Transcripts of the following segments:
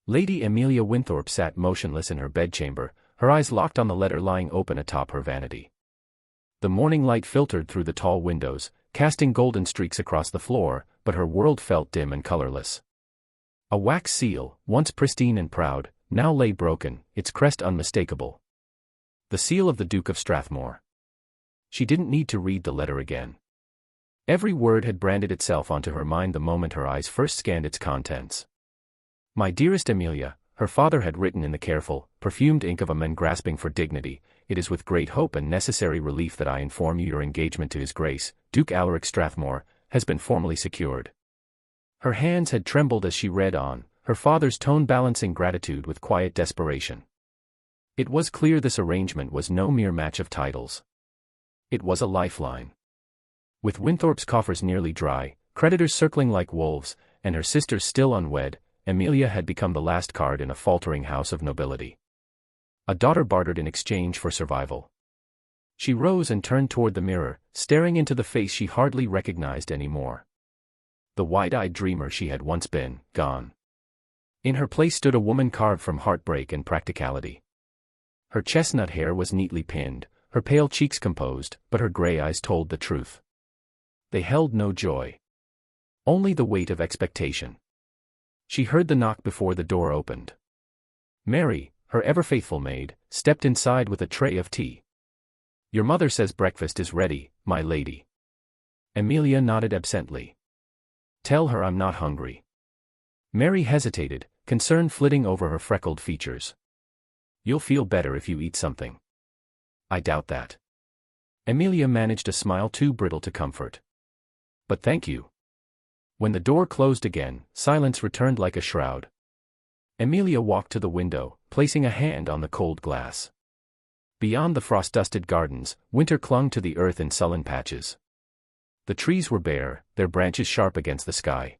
Lady Emilia Wynthorpe sat motionless in her bedchamber, her eyes locked on the letter lying open atop her vanity. The morning light filtered through the tall windows, casting golden streaks across the floor, but her world felt dim and colorless. A wax seal, once pristine and proud, now lay broken, its crest unmistakable. The seal of the Duke of Strathmore. She didn't need to read the letter again. Every word had branded itself onto her mind the moment her eyes first scanned its contents. My dearest Emilia, her father had written in the careful, perfumed ink of a man grasping for dignity, it is with great hope and necessary relief that I inform you your engagement to His Grace, Duke Alaric Strathmore, has been formally secured. Her hands had trembled as she read on, her father's tone balancing gratitude with quiet desperation. It was clear this arrangement was no mere match of titles. It was a lifeline. With Wynthorpe's coffers nearly dry, creditors circling like wolves, and her sisters still unwed, Emilia had become the last card in a faltering house of nobility. A daughter bartered in exchange for survival. She rose and turned toward the mirror, staring into the face she hardly recognized anymore. The wide-eyed dreamer she had once been, gone. In her place stood a woman carved from heartbreak and practicality. Her chestnut hair was neatly pinned, her pale cheeks composed, but her gray eyes told the truth. They held no joy. Only the weight of expectation. She heard the knock before the door opened. Mary, her ever-faithful maid, stepped inside with a tray of tea. "Your mother says breakfast is ready, my lady." Emilia nodded absently. "Tell her I'm not hungry." Mary hesitated, concern flitting over her freckled features. "You'll feel better if you eat something." "I doubt that." Emilia managed a smile too brittle to comfort. "But thank you." When the door closed again, silence returned like a shroud. Emilia walked to the window, placing a hand on the cold glass. Beyond the frost-dusted gardens, winter clung to the earth in sullen patches. The trees were bare, their branches sharp against the sky.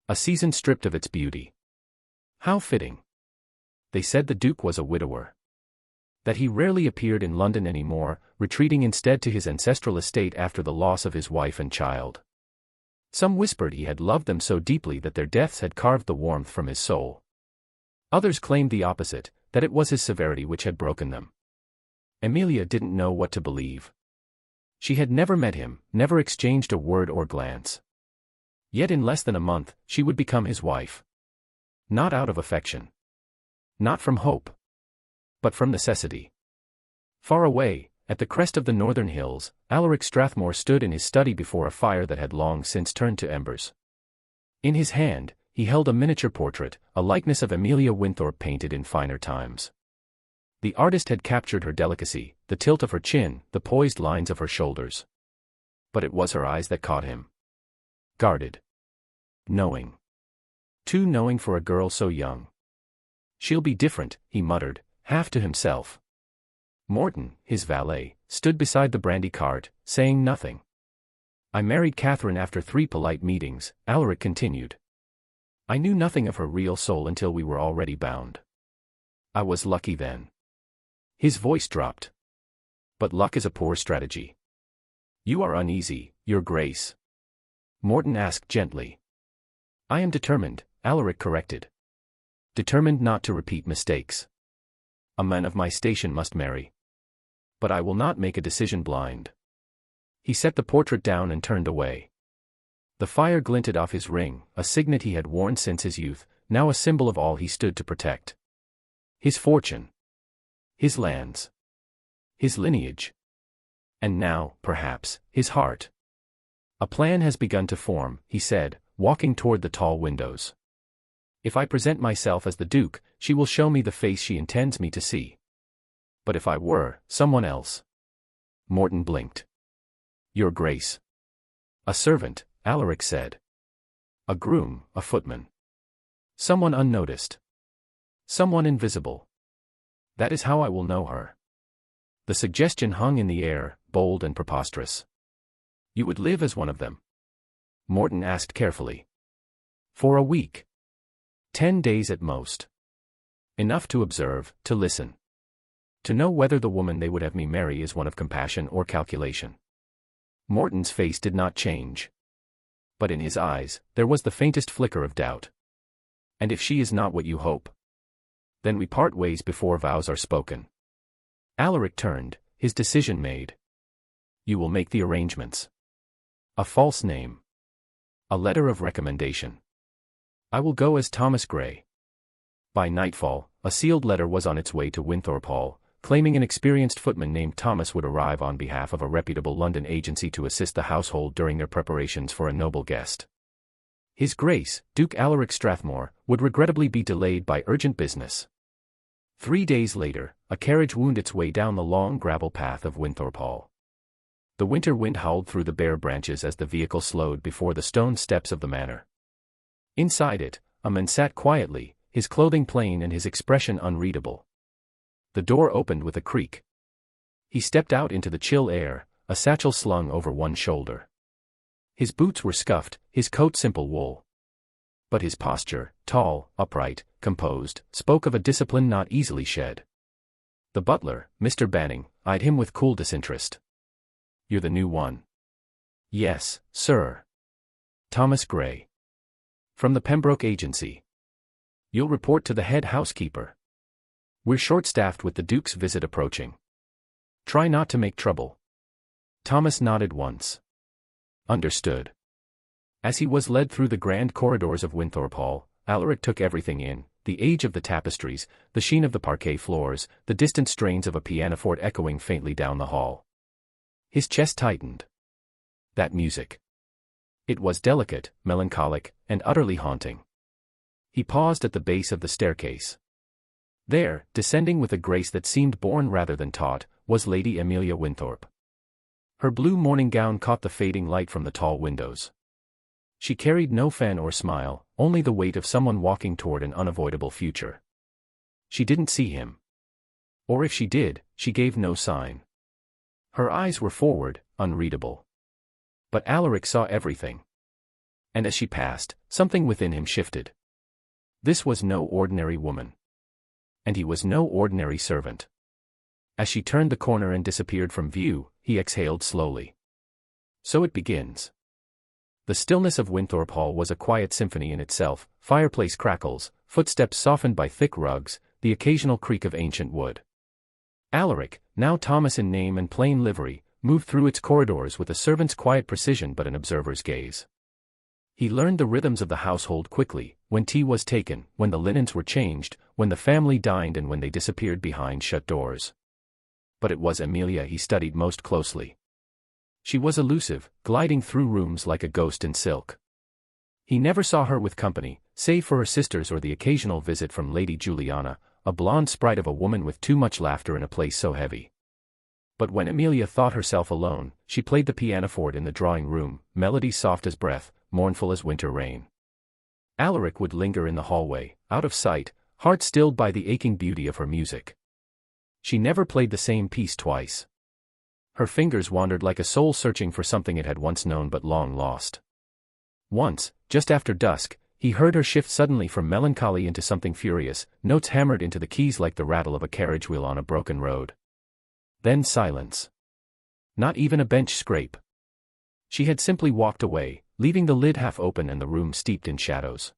A season stripped of its beauty. How fitting. They said the Duke was a widower. That he rarely appeared in London anymore, retreating instead to his ancestral estate after the loss of his wife and child. Some whispered he had loved them so deeply that their deaths had carved the warmth from his soul. Others claimed the opposite, that it was his severity which had broken them. Emilia didn't know what to believe. She had never met him, never exchanged a word or glance. Yet in less than a month, she would become his wife. Not out of affection. Not from hope. But from necessity. Far away, at the crest of the northern hills, Alaric Strathmore stood in his study before a fire that had long since turned to embers. In his hand, he held a miniature portrait, a likeness of Emilia Wynthorpe painted in finer times. The artist had captured her delicacy, the tilt of her chin, the poised lines of her shoulders. But it was her eyes that caught him. Guarded. Knowing. Too knowing for a girl so young. "She'll be different," he muttered, half to himself. Morton, his valet, stood beside the brandy cart, saying nothing. "I married Catherine after 3 polite meetings," Alaric continued. "I knew nothing of her real soul until we were already bound. I was lucky then." His voice dropped. "But luck is a poor strategy." "You are uneasy, Your Grace?" Morton asked gently. "I am determined," Alaric corrected. "Determined not to repeat mistakes. A man of my station must marry. But I will not make a decision blind." He set the portrait down and turned away. The fire glinted off his ring, a signet he had worn since his youth, now a symbol of all he stood to protect. His fortune. His lands. His lineage. And now, perhaps, his heart. "A plan has begun to form," he said, walking toward the tall windows. "If I present myself as the Duke, she will show me the face she intends me to see. But if I were someone else..." Morton blinked. "Your Grace." "A servant," Alaric said. "A groom, a footman. Someone unnoticed. Someone invisible. That is how I will know her." The suggestion hung in the air, bold and preposterous. "You would live as one of them?" Morton asked carefully. "For a week. 10 days at most. Enough to observe, to listen. To know whether the woman they would have me marry is one of compassion or calculation." Morton's face did not change. But in his eyes, there was the faintest flicker of doubt. And if she is not what you hope, then we part ways before vows are spoken. Alaric turned, his decision made. You will make the arrangements. A false name. A letter of recommendation. I will go as Thomas Gray. By nightfall, a sealed letter was on its way to Wynthorpe Hall, claiming an experienced footman named Thomas would arrive on behalf of a reputable London agency to assist the household during their preparations for a noble guest. His Grace, Duke Alaric Strathmore, would regrettably be delayed by urgent business. 3 days later, a carriage wound its way down the long gravel path of Wynthorpe Hall. The winter wind howled through the bare branches as the vehicle slowed before the stone steps of the manor. Inside it, a man sat quietly, his clothing plain and his expression unreadable. The door opened with a creak. He stepped out into the chill air, a satchel slung over one shoulder. His boots were scuffed, his coat simple wool. But his posture, tall, upright, composed, spoke of a discipline not easily shed. The butler, Mr. Banning, eyed him with cool disinterest. You're the new one. Yes, sir. Thomas Gray. From the Pembroke Agency. You'll report to the head housekeeper. We're short-staffed with the Duke's visit approaching. Try not to make trouble. Thomas nodded once. Understood. As he was led through the grand corridors of Wynthorpe Hall, Alaric took everything in, the age of the tapestries, the sheen of the parquet floors, the distant strains of a pianoforte echoing faintly down the hall. His chest tightened. That music. It was delicate, melancholic, and utterly haunting. He paused at the base of the staircase. There, descending with a grace that seemed born rather than taught, was Lady Emilia Wynthorpe. Her blue morning gown caught the fading light from the tall windows. She carried no fan or smile, only the weight of someone walking toward an unavoidable future. She didn't see him. Or if she did, she gave no sign. Her eyes were forward, unreadable. But Alaric saw everything. And as she passed, something within him shifted. This was no ordinary woman. And he was no ordinary servant. As she turned the corner and disappeared from view, he exhaled slowly. So it begins. The stillness of Wynthorpe Hall was a quiet symphony in itself, fireplace crackles, footsteps softened by thick rugs, the occasional creak of ancient wood. Alaric, now Thomas in name and plain livery, moved through its corridors with a servant's quiet precision but an observer's gaze. He learned the rhythms of the household quickly, when tea was taken, when the linens were changed, when the family dined and when they disappeared behind shut doors. But it was Emilia he studied most closely. She was elusive, gliding through rooms like a ghost in silk. He never saw her with company, save for her sisters or the occasional visit from Lady Juliana, a blonde sprite of a woman with too much laughter in a place so heavy. But when Emilia thought herself alone, she played the pianoforte in the drawing room, melody soft as breath, mournful as winter rain. Alaric would linger in the hallway, out of sight, heart stilled by the aching beauty of her music. She never played the same piece twice. Her fingers wandered like a soul searching for something it had once known but long lost. Once, just after dusk, he heard her shift suddenly from melancholy into something furious, notes hammered into the keys like the rattle of a carriage wheel on a broken road. Then silence. Not even a bench scrape. She had simply walked away, leaving the lid half open and the room steeped in shadows.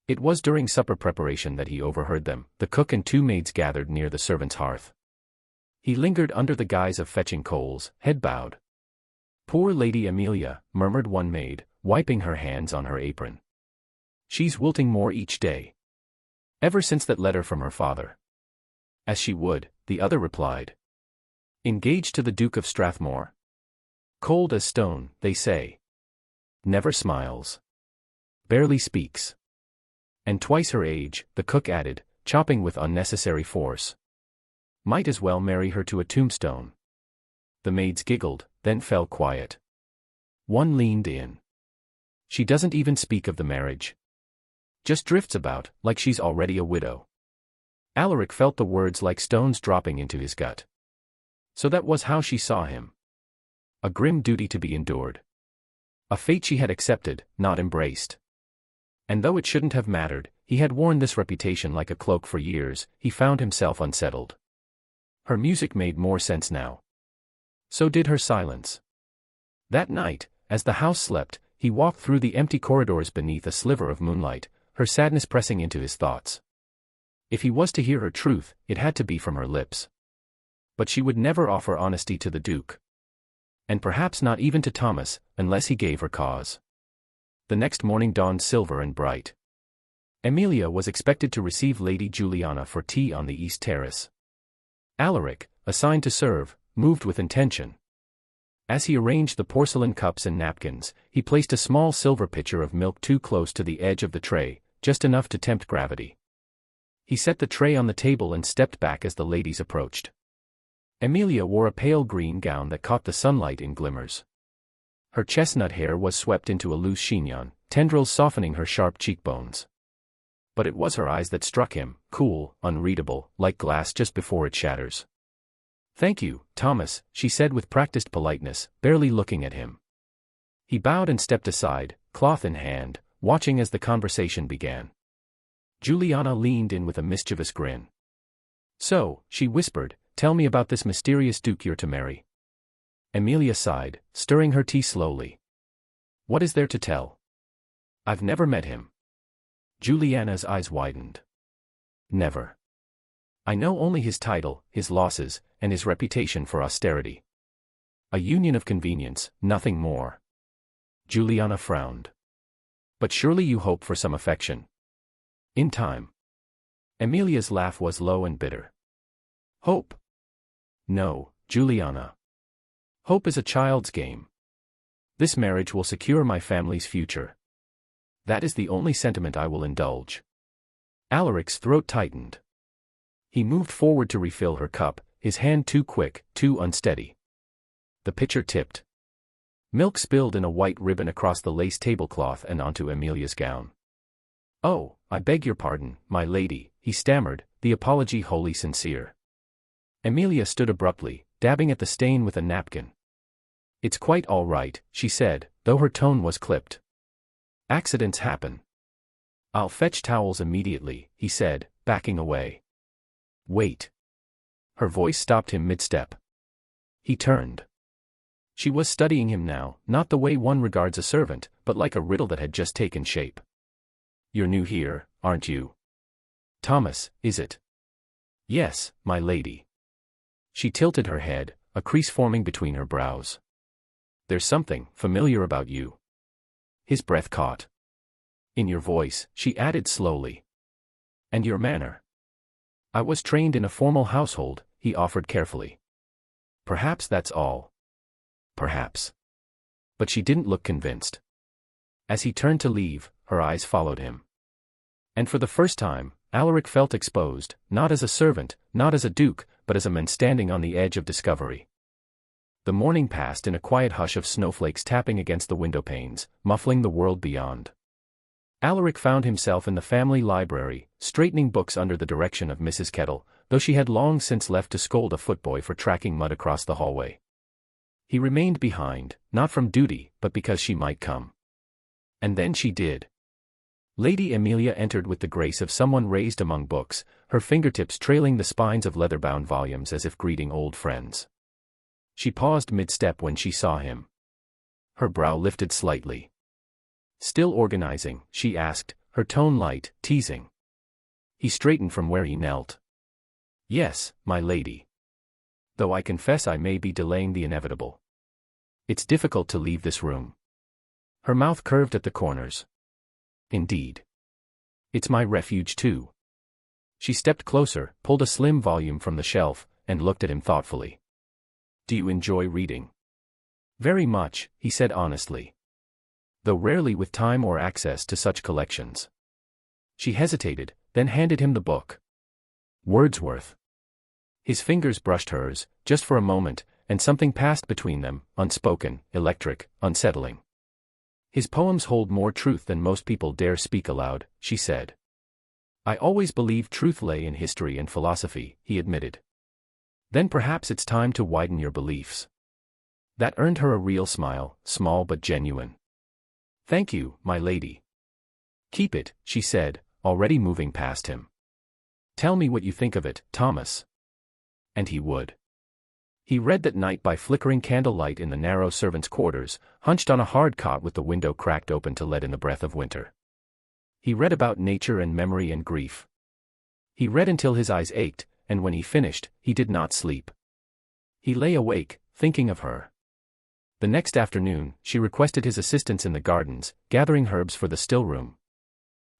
It was during supper preparation that he overheard them, the cook and 2 maids gathered near the servants' hearth. He lingered under the guise of fetching coals, head bowed. "Poor Lady Emilia," murmured one maid, wiping her hands on her apron. "She's wilting more each day. Ever since that letter from her father." "As she would," the other replied. "Engaged to the Duke of Strathmore. Cold as stone, they say. Never smiles. Barely speaks. And twice her age," the cook added, chopping with unnecessary force. "Might as well marry her to a tombstone." The maids giggled, then fell quiet. One leaned in. "She doesn't even speak of the marriage. Just drifts about, like she's already a widow." Alaric felt the words like stones dropping into his gut. So that was how she saw him. A grim duty to be endured. A fate she had accepted, not embraced. And though it shouldn't have mattered, he had worn this reputation like a cloak for years, he found himself unsettled. Her music made more sense now. So did her silence. That night, as the house slept, he walked through the empty corridors beneath a sliver of moonlight, her sadness pressing into his thoughts. If he was to hear her truth, it had to be from her lips. But she would never offer honesty to the Duke. And perhaps not even to Thomas, unless he gave her cause. The next morning dawned silver and bright. Emilia was expected to receive Lady Juliana for tea on the East Terrace. Alaric, assigned to serve, moved with intention. As he arranged the porcelain cups and napkins, he placed a small silver pitcher of milk too close to the edge of the tray, just enough to tempt gravity. He set the tray on the table and stepped back as the ladies approached. Emilia wore a pale green gown that caught the sunlight in glimmers. Her chestnut hair was swept into a loose chignon, tendrils softening her sharp cheekbones. But it was her eyes that struck him, cool, unreadable, like glass just before it shatters. "Thank you, Thomas," she said with practiced politeness, barely looking at him. He bowed and stepped aside, cloth in hand, watching as the conversation began. Juliana leaned in with a mischievous grin. "So," she whispered, "tell me about this mysterious duke you're to marry." Emilia sighed, stirring her tea slowly. "What is there to tell? I've never met him." Juliana's eyes widened. "Never. I know only his title, his losses, and his reputation for austerity. A union of convenience, nothing more." Juliana frowned. "But surely you hope for some affection. In time." Emilia's laugh was low and bitter. "Hope? No, Juliana. Hope is a child's game. This marriage will secure my family's future. That is the only sentiment I will indulge." Alaric's throat tightened. He moved forward to refill her cup, his hand too quick, too unsteady. The pitcher tipped. Milk spilled in a white ribbon across the lace tablecloth and onto Emilia's gown. "Oh, I beg your pardon, my lady," he stammered, the apology wholly sincere. Emilia stood abruptly, dabbing at the stain with a napkin. "It's quite all right," she said, though her tone was clipped. "Accidents happen." "I'll fetch towels immediately," he said, backing away. "Wait." Her voice stopped him mid-step. He turned. She was studying him now, not the way one regards a servant, but like a riddle that had just taken shape. "You're new here, aren't you?" "Thomas, is it?" "Yes, my lady." She tilted her head, a crease forming between her brows. "There's something familiar about you." His breath caught. "In your voice," she added slowly. "And your manner." "I was trained in a formal household," he offered carefully. "Perhaps that's all." "Perhaps." But she didn't look convinced. As he turned to leave, her eyes followed him. And for the first time, Alaric felt exposed, not as a servant, not as a duke, but as a man standing on the edge of discovery. The morning passed in a quiet hush of snowflakes tapping against the window panes, muffling the world beyond. Alaric found himself in the family library, straightening books under the direction of Mrs. Kettle, though she had long since left to scold a footboy for tracking mud across the hallway. He remained behind, not from duty, but because she might come. And then she did. Lady Emilia entered with the grace of someone raised among books, her fingertips trailing the spines of leather-bound volumes as if greeting old friends. She paused mid-step when she saw him. Her brow lifted slightly. "Still organizing?" she asked, her tone light, teasing. He straightened from where he knelt. "Yes, my lady. Though I confess I may be delaying the inevitable. It's difficult to leave this room." Her mouth curved at the corners. "Indeed. It's my refuge too." She stepped closer, pulled a slim volume from the shelf, and looked at him thoughtfully. "Do you enjoy reading?" "Very much," he said honestly. Though rarely with time or access to such collections. She hesitated, then handed him the book. Wordsworth. His fingers brushed hers, just for a moment, and something passed between them, unspoken, electric, unsettling. "His poems hold more truth than most people dare speak aloud," she said. "I always believed truth lay in history and philosophy," he admitted. "Then perhaps it's time to widen your beliefs." That earned her a real smile, small but genuine. "Thank you, my lady." "Keep it," she said, already moving past him. "Tell me what you think of it, Thomas." And he would. He read that night by flickering candlelight in the narrow servants' quarters, hunched on a hard cot with the window cracked open to let in the breath of winter. He read about nature and memory and grief. He read until his eyes ached, and when he finished, he did not sleep. He lay awake, thinking of her. The next afternoon, she requested his assistance in the gardens, gathering herbs for the still room.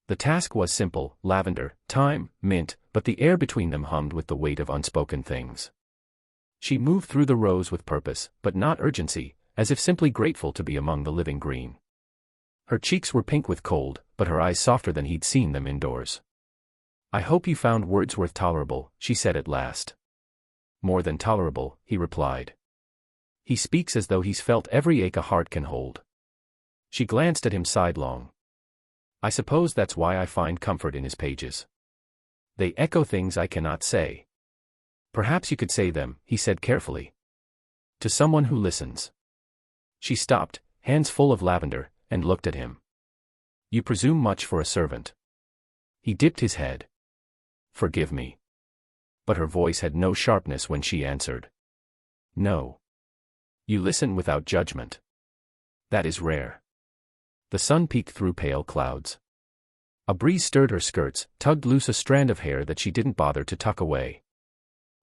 The task was simple: lavender, thyme, mint, but the air between them hummed with the weight of unspoken things. She moved through the rows with purpose, but not urgency, as if simply grateful to be among the living green. Her cheeks were pink with cold, but her eyes softer than he'd seen them indoors. "I hope you found Wordsworth tolerable," she said at last. "More than tolerable," he replied. "He speaks as though he's felt every ache a heart can hold." She glanced at him sidelong. "I suppose that's why I find comfort in his pages. They echo things I cannot say." "Perhaps you could say them," he said carefully. "To someone who listens." She stopped, hands full of lavender, and looked at him. "You presume much for a servant." He dipped his head. "Forgive me." But her voice had no sharpness when she answered. "No. You listen without judgment. That is rare." The sun peeked through pale clouds. A breeze stirred her skirts, tugged loose a strand of hair that she didn't bother to tuck away.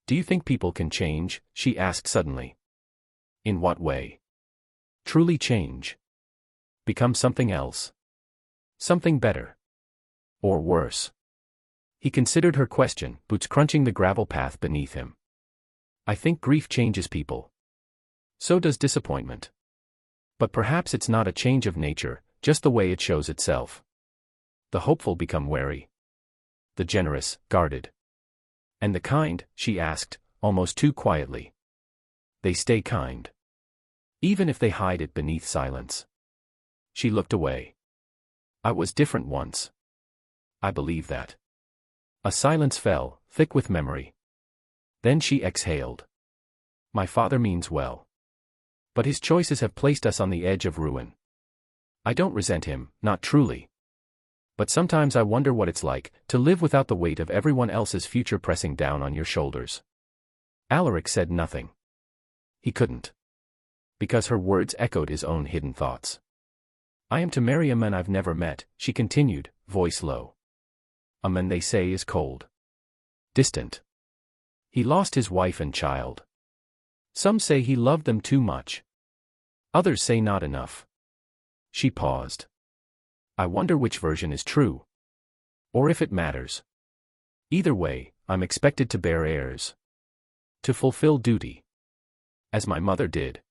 "Do you think people can change?" she asked suddenly. "In what way?" "Truly change. Become something else. Something better. Or worse?" He considered her question, boots crunching the gravel path beneath him. "I think grief changes people. So does disappointment. But perhaps it's not a change of nature, just the way it shows itself. The hopeful become wary. The generous, guarded. And the kind?" she asked, almost too quietly. "They stay kind. Even if they hide it beneath silence." She looked away. "I was different once. I believe that." A silence fell, thick with memory. Then she exhaled. "My father means well. But his choices have placed us on the edge of ruin. I don't resent him, not truly. But sometimes I wonder what it's like to live without the weight of everyone else's future pressing down on your shoulders." Alaric said nothing. He couldn't. Because her words echoed his own hidden thoughts. "I am to marry a man I've never met," she continued, voice low. "A man they say is cold. Distant. He lost his wife and child. Some say he loved them too much. Others say not enough." She paused. "I wonder which version is true. Or if it matters. Either way, I'm expected to bear heirs. To fulfill duty. As my mother did.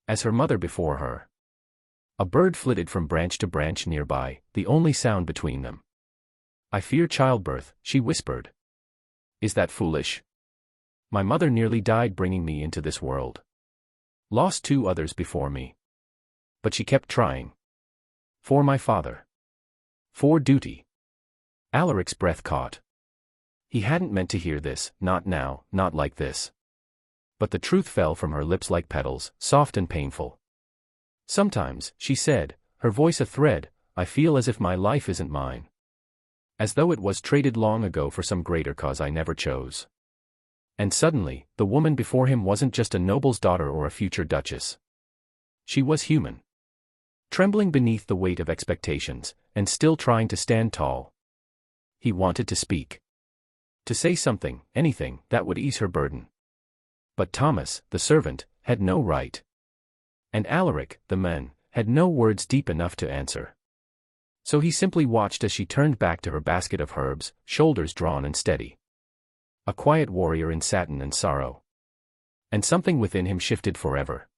As her mother before her." A bird flitted from branch to branch nearby, the only sound between them. "I fear childbirth," she whispered. "Is that foolish? My mother nearly died bringing me into this world. Lost 2 others before me. But she kept trying. For my father. For duty." Alaric's breath caught. He hadn't meant to hear this, not now, not like this. But the truth fell from her lips like petals, soft and painful. "Sometimes," she said, her voice a thread, "I feel as if my life isn't mine. As though it was traded long ago for some greater cause I never chose." And suddenly, the woman before him wasn't just a noble's daughter or a future duchess. She was human. Trembling beneath the weight of expectations, and still trying to stand tall. He wanted to speak. To say something, anything, that would ease her burden. But Thomas, the servant, had no right. And Alaric, the man, had no words deep enough to answer. So he simply watched as she turned back to her basket of herbs, shoulders drawn and steady. A quiet warrior in satin and sorrow. And something within him shifted forever.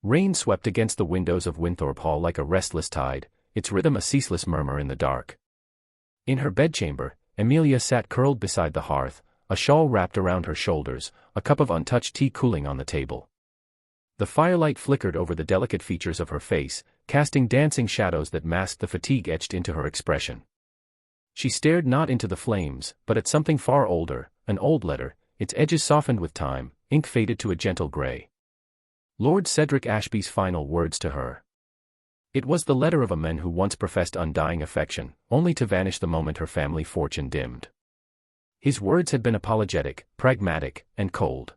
Rain swept against the windows of Wynthorpe Hall like a restless tide, its rhythm a ceaseless murmur in the dark. In her bedchamber, Emilia sat curled beside the hearth, a shawl wrapped around her shoulders, a cup of untouched tea cooling on the table. The firelight flickered over the delicate features of her face, casting dancing shadows that masked the fatigue etched into her expression. She stared not into the flames, but at something far older, an old letter, its edges softened with time, ink faded to a gentle gray. Lord Cedric Ashby's final words to her. It was the letter of a man who once professed undying affection, only to vanish the moment her family fortune dimmed. His words had been apologetic, pragmatic, and cold.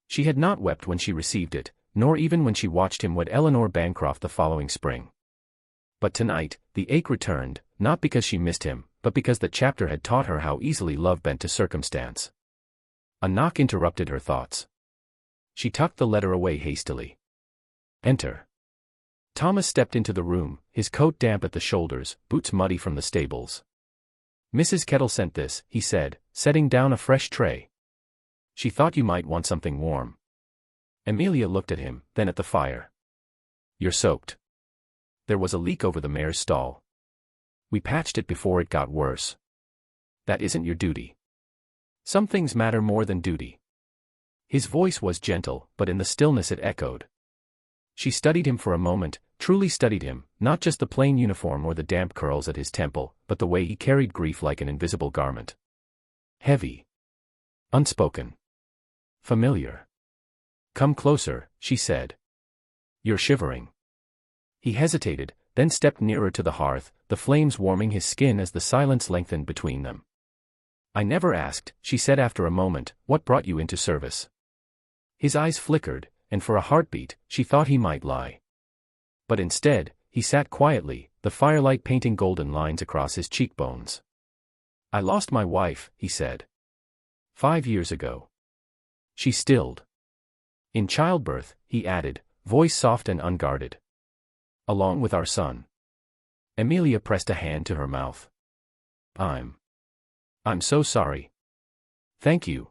She had not wept when she received it, nor even when she watched him wed Eleanor Bancroft the following spring. But tonight, the ache returned, not because she missed him, but because the chapter had taught her how easily love bent to circumstance. A knock interrupted her thoughts. She tucked the letter away hastily. Enter. Thomas stepped into the room, his coat damp at the shoulders, boots muddy from the stables. Mrs. Kettle sent this, he said, setting down a fresh tray. She thought you might want something warm. Emilia looked at him, then at the fire. You're soaked. There was a leak over the mare's stall. We patched it before it got worse. That isn't your duty. Some things matter more than duty. His voice was gentle, but in the stillness it echoed. She studied him for a moment, truly studied him, not just the plain uniform or the damp curls at his temple, but the way he carried grief like an invisible garment. Heavy. Unspoken. Familiar. Come closer, she said. You're shivering. He hesitated, then stepped nearer to the hearth, the flames warming his skin as the silence lengthened between them. I never asked, she said after a moment, what brought you into service. His eyes flickered, and for a heartbeat, she thought he might lie. But instead, he sat quietly, the firelight painting golden lines across his cheekbones. I lost my wife, he said. 5 years ago. She stilled. In childbirth, he added, voice soft and unguarded. Along with our son. Emilia pressed a hand to her mouth. I'm so sorry. Thank you.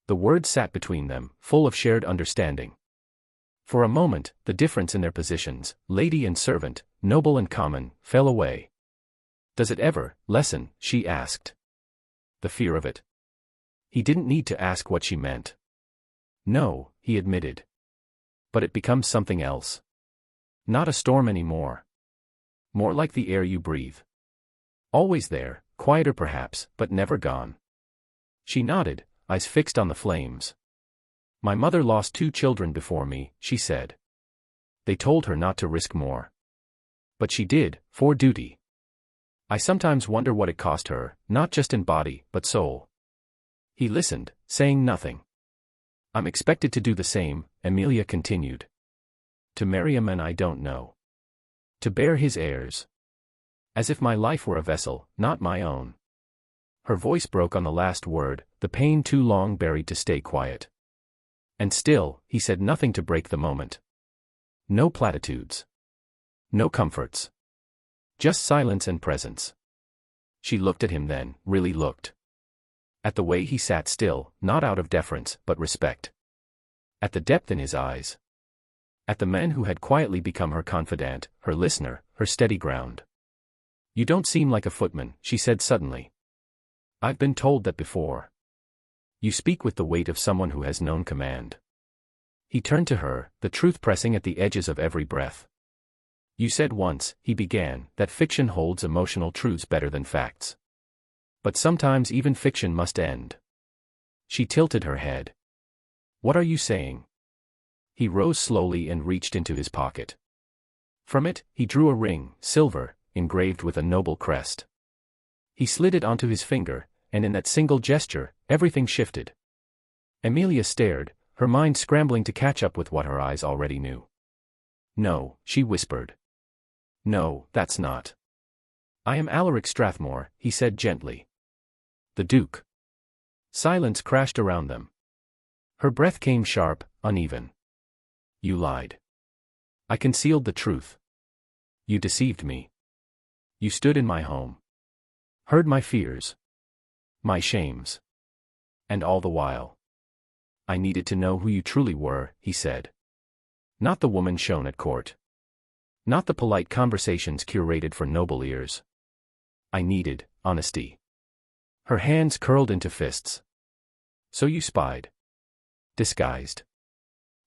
The words sat between them, full of shared understanding. For a moment, the difference in their positions, lady and servant, noble and common, fell away. Does it ever lessen? She asked. The fear of it. He didn't need to ask what she meant. No, he admitted. But it becomes something else. Not a storm anymore. More like the air you breathe. Always there, quieter perhaps, but never gone. She nodded, eyes fixed on the flames. My mother lost 2 children before me, she said. They told her not to risk more. But she did, for duty. I sometimes wonder what it cost her, not just in body, but soul. He listened, saying nothing. I'm expected to do the same, Emilia continued. To marry a man I don't know. To bear his heirs. As if my life were a vessel, not my own. Her voice broke on the last word, the pain too long buried to stay quiet. And still, he said nothing to break the moment. No platitudes. No comforts. Just silence and presence. She looked at him then, really looked. At the way he sat still, not out of deference, but respect. At the depth in his eyes. At the man who had quietly become her confidant, her listener, her steady ground. You don't seem like a footman, she said suddenly. I've been told that before. You speak with the weight of someone who has known command. He turned to her, the truth pressing at the edges of every breath. You said once, he began, that fiction holds emotional truths better than facts. But sometimes even fiction must end. She tilted her head. What are you saying? He rose slowly and reached into his pocket. From it, he drew a ring, silver, engraved with a noble crest. He slid it onto his finger, and in that single gesture, everything shifted. Emilia stared, her mind scrambling to catch up with what her eyes already knew. No, she whispered. No, that's not. I am Alaric Strathmore, he said gently. The Duke. Silence crashed around them. Her breath came sharp, uneven. You lied. I concealed the truth. You deceived me. You stood in my home. Heard my fears. My shames. And all the while. I needed to know who you truly were, he said. Not the woman shown at court. Not the polite conversations curated for noble ears. I needed honesty. Her hands curled into fists. So you spied. Disguised.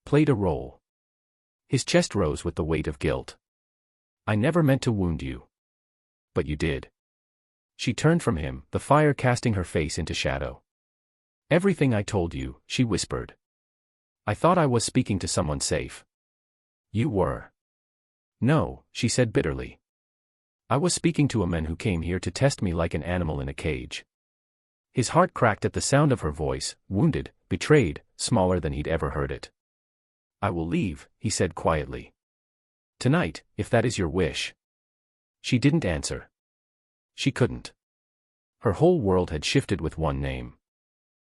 Played a role. His chest rose with the weight of guilt. I never meant to wound you. But you did. She turned from him, the fire casting her face into shadow. Everything I told you, she whispered. I thought I was speaking to someone safe. You were. No, she said bitterly. I was speaking to a man who came here to test me like an animal in a cage. His heart cracked at the sound of her voice, wounded, betrayed, smaller than he'd ever heard it. I will leave, he said quietly. Tonight, if that is your wish. She didn't answer. She couldn't. Her whole world had shifted with one name.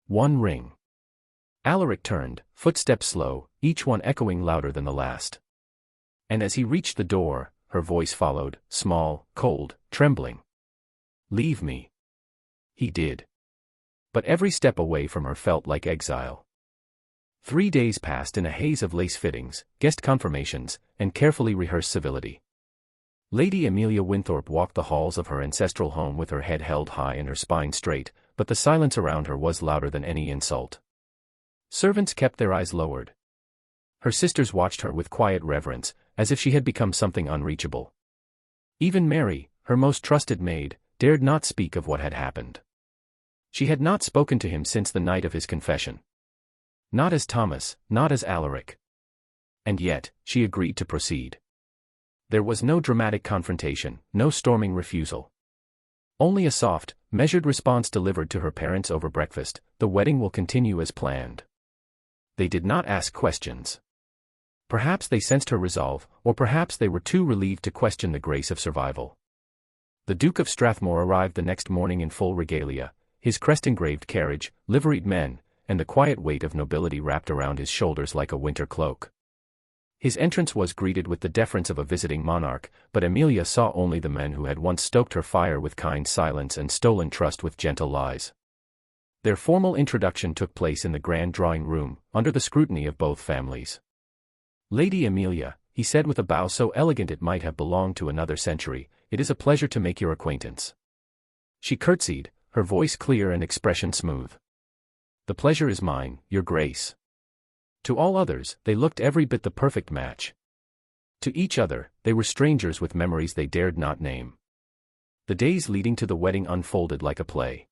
One ring. Alaric turned, footsteps slow, each one echoing louder than the last. And as he reached the door, her voice followed, small, cold, trembling. "Leave me." He did. But every step away from her felt like exile. 3 days passed in a haze of lace fittings, guest confirmations, and carefully rehearsed civility. Lady Emilia Wynthorpe walked the halls of her ancestral home with her head held high and her spine straight, but the silence around her was louder than any insult. Servants kept their eyes lowered. Her sisters watched her with quiet reverence, as if she had become something unreachable. Even Mary, her most trusted maid, dared not speak of what had happened. She had not spoken to him since the night of his confession. Not as Thomas, not as Alaric. And yet, she agreed to proceed. There was no dramatic confrontation, no storming refusal. Only a soft, measured response delivered to her parents over breakfast: "The wedding will continue as planned." They did not ask questions. Perhaps they sensed her resolve, or perhaps they were too relieved to question the grace of survival. The Duke of Strathmore arrived the next morning in full regalia, his crest-engraved carriage, liveried men, and the quiet weight of nobility wrapped around his shoulders like a winter cloak. His entrance was greeted with the deference of a visiting monarch, but Emilia saw only the men who had once stoked her fire with kind silence and stolen trust with gentle lies. Their formal introduction took place in the grand drawing room, under the scrutiny of both families. "Lady Emilia," he said with a bow so elegant it might have belonged to another century, "it is a pleasure to make your acquaintance." She curtsied, her voice clear and expression smooth. "The pleasure is mine, Your Grace." To all others, they looked every bit the perfect match. To each other, they were strangers with memories they dared not name. The days leading to the wedding unfolded like a play.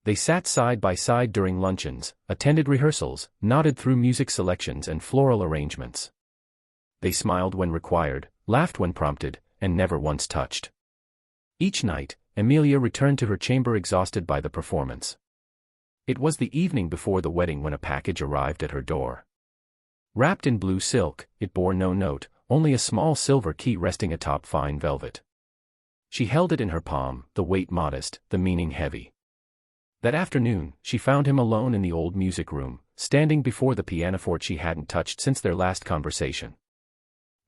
They sat side by side during luncheons, attended rehearsals, nodded through music selections and floral arrangements. They smiled when required, laughed when prompted, and never once touched. Each night, Emilia returned to her chamber exhausted by the performance. It was the evening before the wedding when a package arrived at her door. Wrapped in blue silk, it bore no note, only a small silver key resting atop fine velvet. She held it in her palm, the weight modest, the meaning heavy. That afternoon, she found him alone in the old music room, standing before the pianoforte she hadn't touched since their last conversation.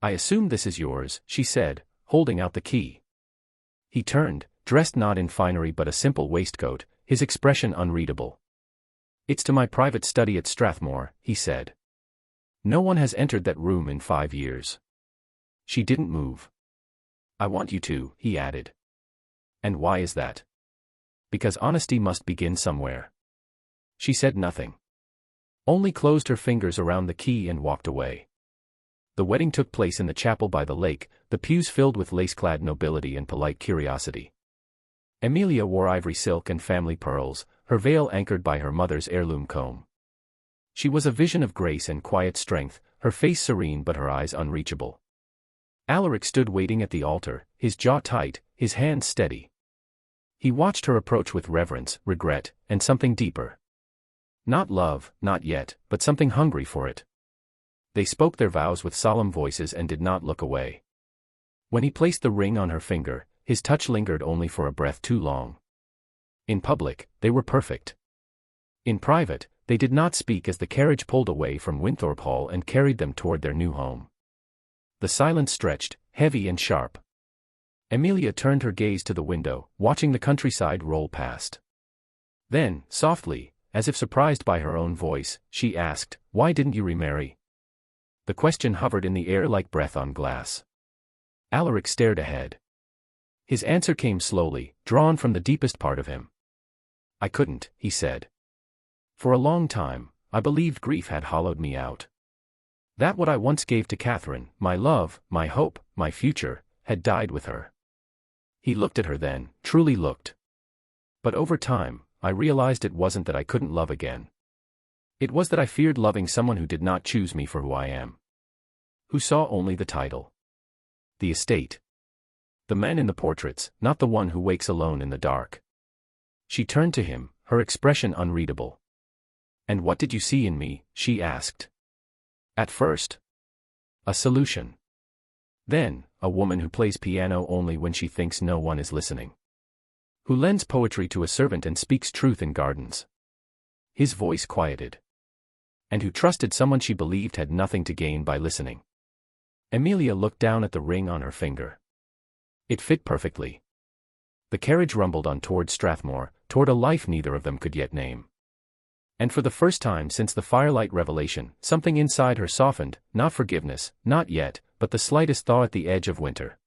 "I assume this is yours," she said, holding out the key. He turned, dressed not in finery but a simple waistcoat, his expression unreadable. "It's to my private study at Strathmore," he said. "No one has entered that room in 5 years." She didn't move. "I want you to," he added. "And why is that?" "Because honesty must begin somewhere." She said nothing. Only closed her fingers around the key and walked away. The wedding took place in the chapel by the lake, the pews filled with lace-clad nobility and polite curiosity. Emilia wore ivory silk and family pearls, her veil anchored by her mother's heirloom comb. She was a vision of grace and quiet strength, her face serene but her eyes unreachable. Alaric stood waiting at the altar, his jaw tight, his hands steady. He watched her approach with reverence, regret, and something deeper. Not love, not yet, but something hungry for it. They spoke their vows with solemn voices and did not look away. When he placed the ring on her finger, his touch lingered only for a breath too long. In public, they were perfect. In private, they did not speak as the carriage pulled away from Wynthorpe Hall and carried them toward their new home. The silence stretched, heavy and sharp. Emilia turned her gaze to the window, watching the countryside roll past. Then, softly, as if surprised by her own voice, she asked, "Why didn't you remarry?" The question hovered in the air like breath on glass. Alaric stared ahead. His answer came slowly, drawn from the deepest part of him. "I couldn't," he said. "For a long time, I believed grief had hollowed me out. That what I once gave to Catherine, my love, my hope, my future, had died with her." He looked at her then, truly looked. "But over time, I realized it wasn't that I couldn't love again. It was that I feared loving someone who did not choose me for who I am. Who saw only the title. The estate. The man in the portraits, not the one who wakes alone in the dark." She turned to him, her expression unreadable. "And what did you see in me?" she asked. "At first, a solution. Then, a woman who plays piano only when she thinks no one is listening. Who lends poetry to a servant and speaks truth in gardens. His voice quieted. And who trusted someone she believed had nothing to gain by listening. Emilia looked down at the ring on her finger. It fit perfectly. The carriage rumbled on toward Strathmore, toward a life neither of them could yet name. And for the first time since the firelight revelation, something inside her softened, not forgiveness, not yet, but the slightest thaw at the edge of winter.